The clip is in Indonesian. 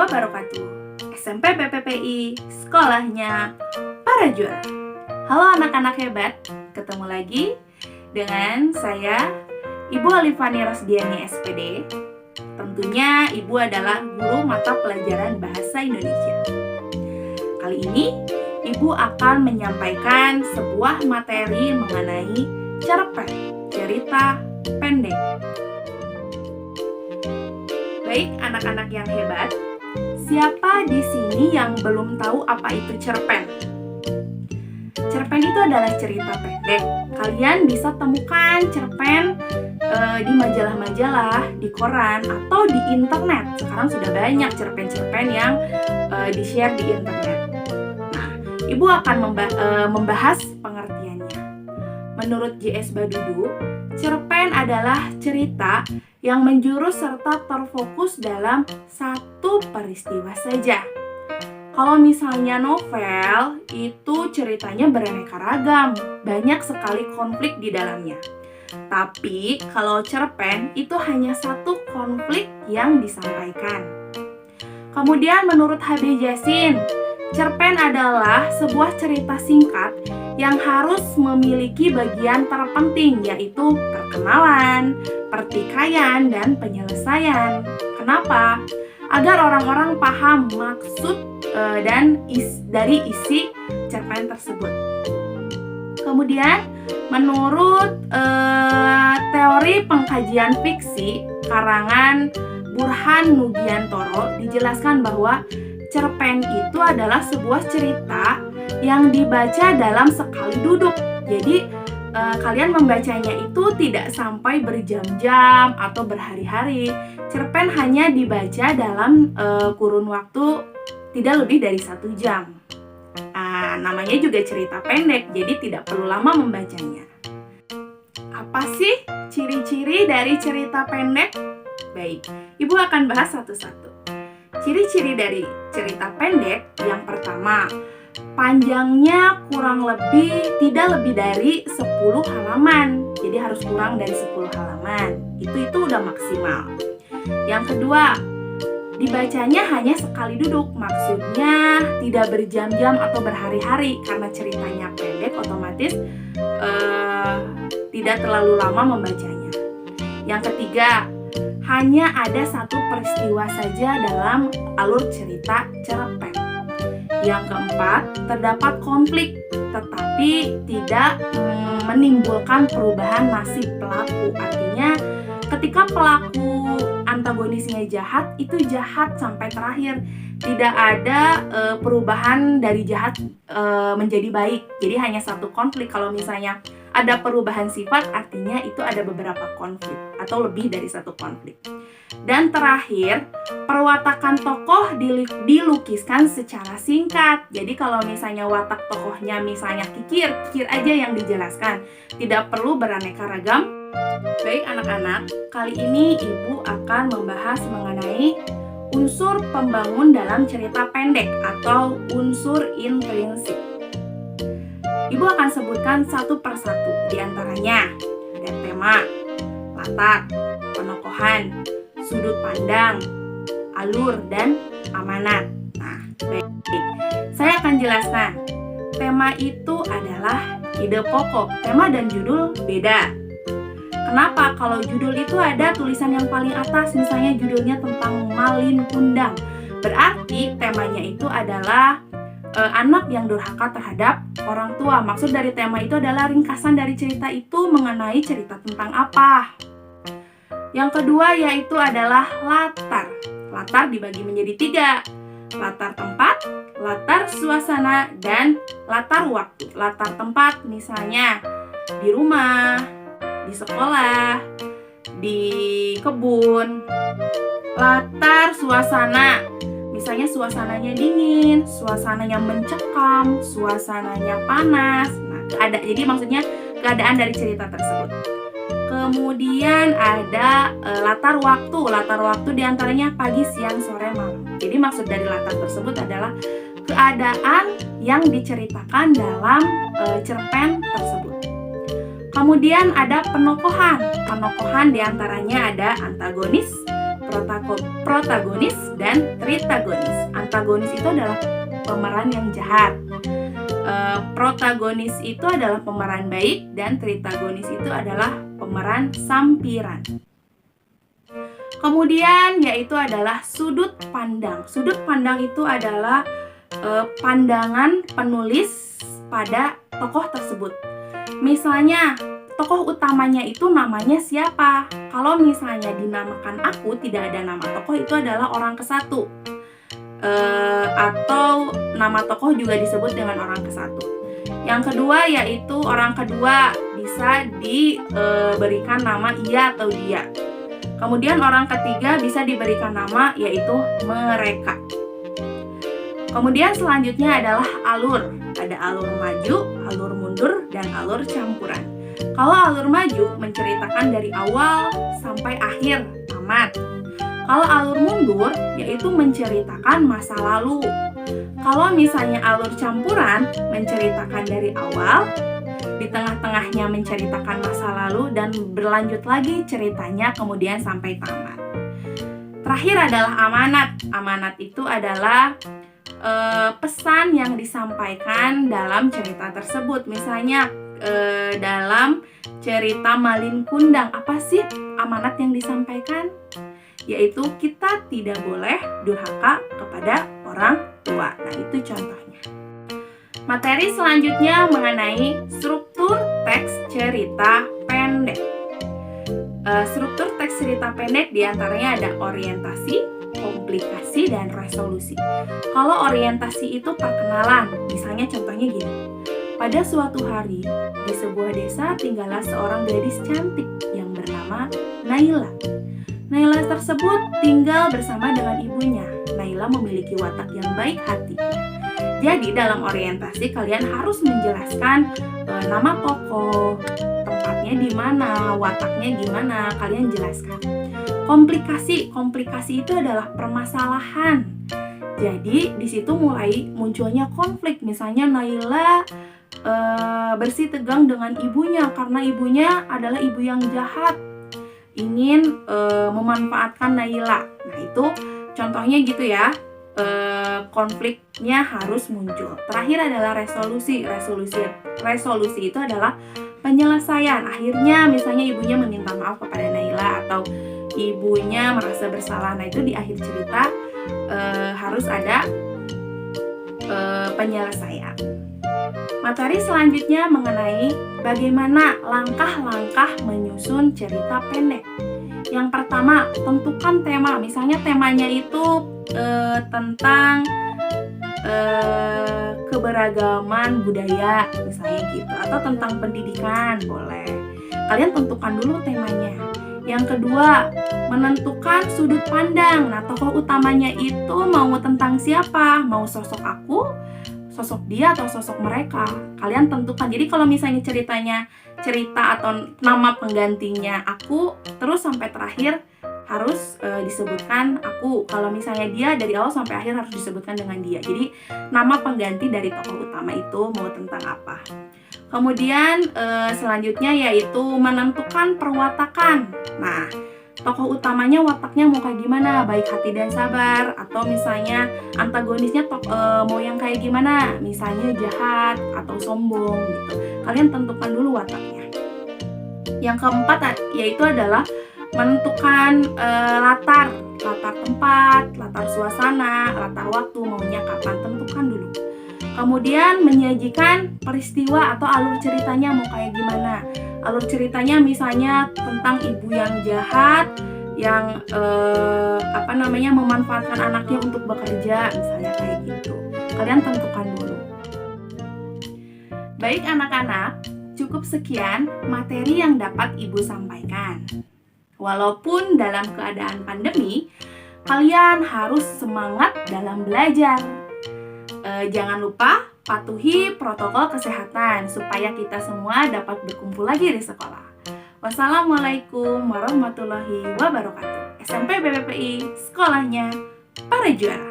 wabarakatuh. SMP PPPI, sekolahnya para juara. Halo anak-anak hebat, ketemu lagi dengan saya, Ibu Alifani Rosdiani SPD. Tentunya Ibu adalah guru mata pelajaran Bahasa Indonesia. Kali ini, Ibu akan menyampaikan sebuah materi mengenai cerpen, cerita pendek. Baik anak-anak yang hebat, siapa di sini yang belum tahu apa itu cerpen? Cerpen itu adalah cerita pendek. Kalian bisa temukan cerpen di majalah-majalah, di koran, atau di internet. Sekarang sudah banyak cerpen-cerpen yang di-share di internet. Nah, Ibu akan membahas pengertiannya. Menurut J.S. Badudu, cerpen adalah cerita yang menjurus serta terfokus dalam satu peristiwa saja. Kalau misalnya novel, itu ceritanya beraneka ragam, banyak sekali konflik di dalamnya. Tapi kalau cerpen, itu hanya satu konflik yang disampaikan. Kemudian menurut H.B. Jasin, cerpen adalah sebuah cerita singkat yang harus memiliki bagian terpenting, yaitu perkenalan, pertikaian, dan penyelesaian. Kenapa? Agar orang-orang paham maksud dari isi cerpen tersebut. Kemudian, menurut teori pengkajian fiksi karangan Burhan Nugiantoro, dijelaskan bahwa cerpen itu adalah sebuah cerita yang dibaca dalam sekali duduk. Jadi kalian membacanya itu tidak sampai berjam-jam atau berhari-hari. Cerpen hanya dibaca dalam kurun waktu tidak lebih dari 1 jam. Namanya juga cerita pendek, jadi tidak perlu lama membacanya. Apa sih ciri-ciri dari cerita pendek? Baik, Ibu akan bahas satu-satu. Ciri-ciri dari cerita pendek, yang pertama, panjangnya kurang lebih tidak lebih dari 10 halaman. Jadi harus kurang dari 10 halaman. Itu udah maksimal. Yang kedua, dibacanya hanya sekali duduk. Maksudnya tidak berjam-jam atau berhari-hari, karena ceritanya pendek, otomatis tidak terlalu lama membacanya. Yang ketiga, hanya ada satu peristiwa saja dalam alur cerita cerpen. Yang keempat, terdapat konflik tetapi tidak menimbulkan perubahan nasib pelaku. Artinya, ketika pelaku antagonisnya jahat, itu jahat sampai terakhir. Tidak ada perubahan dari jahat menjadi baik. Jadi hanya satu konflik. Kalau misalnya ada perubahan sifat, artinya itu ada beberapa konflik atau lebih dari satu konflik. Dan terakhir, perwatakan tokoh dilukiskan secara singkat. Jadi kalau misalnya watak tokohnya misalnya kikir aja yang dijelaskan, tidak perlu beraneka ragam. Baik anak-anak, kali ini Ibu akan membahas mengenai unsur pembangun dalam cerita pendek atau unsur intrinsik. Ibu akan sebutkan satu persatu. Di antaranya ada tema, latar, penokohan, sudut pandang, alur, dan amanat. Nah, baik. Saya akan jelaskan. Tema itu adalah ide pokok. Tema dan judul beda. Kenapa? Kalau judul itu ada tulisan yang paling atas, misalnya judulnya tentang Malin Kundang. Berarti temanya itu adalah anak yang durhaka terhadap orang tua. Maksud dari tema itu adalah ringkasan dari cerita itu mengenai cerita tentang apa. Yang kedua yaitu adalah latar. Latar dibagi menjadi 3. Latar tempat, latar suasana, dan latar waktu. Latar tempat misalnya di rumah, di sekolah, di kebun. Latar suasana, misalnya suasananya dingin, suasananya mencekam, suasananya panas. Nah, jadi maksudnya keadaan dari cerita tersebut. Kemudian ada latar waktu. Latar waktu diantaranya pagi, siang, sore, malam. Jadi maksud dari latar tersebut adalah keadaan yang diceritakan dalam cerpen tersebut. Kemudian ada penokohan. Penokohan diantaranya ada antagonis, protagonis dan tritagonis. Antagonis itu adalah pemeran yang jahat, protagonis itu adalah pemeran baik, dan tritagonis itu adalah pemeran sampiran. Kemudian yaitu adalah sudut pandang. Sudut pandang itu adalah pandangan penulis pada tokoh tersebut. Misalnya tokoh utamanya itu namanya siapa? Kalau misalnya dinamakan Aku, tidak ada nama tokoh, itu adalah orang ke-1. Atau nama tokoh juga disebut dengan orang ke-1. Yang kedua yaitu orang kedua, bisa diberikan nama ia atau dia. Kemudian orang ketiga bisa diberikan nama yaitu mereka. Kemudian selanjutnya adalah alur. Ada alur maju, alur mundur, dan alur campuran. Kalau alur maju menceritakan dari awal sampai akhir, tamat. Kalau alur mundur yaitu menceritakan masa lalu. Kalau misalnya alur campuran menceritakan dari awal, di tengah-tengahnya menceritakan masa lalu, dan berlanjut lagi ceritanya kemudian sampai tamat. Terakhir adalah amanat. Amanat itu adalah pesan yang disampaikan dalam cerita tersebut. Misalnya dalam cerita Malin Kundang, apa sih amanat yang disampaikan? Yaitu kita tidak boleh durhaka kepada orang tua. Nah, itu contohnya. Materi selanjutnya mengenai struktur teks cerita pendek. Struktur teks cerita pendek diantaranya ada orientasi, komplikasi, dan resolusi. Kalau orientasi itu perkenalan, misalnya contohnya gini. Pada suatu hari, di sebuah desa tinggallah seorang gadis cantik yang bernama Naila. Naila tersebut tinggal bersama dengan ibunya. Naila memiliki watak yang baik hati. Jadi dalam orientasi kalian harus menjelaskan nama tokoh, tempatnya di mana, wataknya gimana, kalian jelaskan. Komplikasi itu adalah permasalahan. Jadi di situ mulai munculnya konflik. Misalnya Naila bersih tegang dengan ibunya karena ibunya adalah ibu yang jahat, ingin memanfaatkan Naila. Nah, itu contohnya gitu ya. Konfliknya harus muncul. Terakhir adalah resolusi. Resolusi itu adalah penyelesaian. Akhirnya misalnya ibunya meminta maaf kepada Naila atau ibunya merasa bersalah. Nah, itu di akhir cerita harus ada penyelesaian. Materi selanjutnya mengenai bagaimana langkah-langkah menyusun cerita pendek. Yang pertama, tentukan tema. Misalnya temanya itu tentang keberagaman budaya, misalnya gitu, atau tentang pendidikan, boleh. Kalian tentukan dulu temanya. Yang kedua, menentukan sudut pandang. Nah, tokoh utamanya itu mau tentang siapa? Mau sosok aku, sosok dia, atau sosok mereka? Kalian tentukan. Jadi kalau misalnya cerita atau nama penggantinya aku, terus sampai terakhir harus disebutkan aku. Kalau misalnya dia, dari awal sampai akhir harus disebutkan dengan dia. Jadi nama pengganti dari tokoh utama itu mau tentang apa. Kemudian selanjutnya yaitu menentukan perwatakan. Nah, tokoh utamanya wataknya mau kayak gimana, baik hati dan sabar, atau misalnya antagonisnya mau yang kayak gimana, misalnya jahat atau sombong gitu. Kalian tentukan dulu wataknya. Yang keempat yaitu adalah menentukan latar tempat, latar suasana, latar waktu, maunya kapan, tentukan dulu. Kemudian menyajikan peristiwa atau alur ceritanya mau kayak gimana. Alur ceritanya misalnya tentang ibu yang jahat, yang memanfaatkan anaknya untuk bekerja, misalnya kayak gitu. Kalian tentukan dulu. Baik anak-anak, cukup sekian materi yang dapat Ibu sampaikan. Walaupun dalam keadaan pandemi, kalian harus semangat dalam belajar. Jangan lupa patuhi protokol kesehatan supaya kita semua dapat berkumpul lagi di sekolah. Wassalamualaikum warahmatullahi wabarakatuh. SMP BPPI, sekolahnya para juara.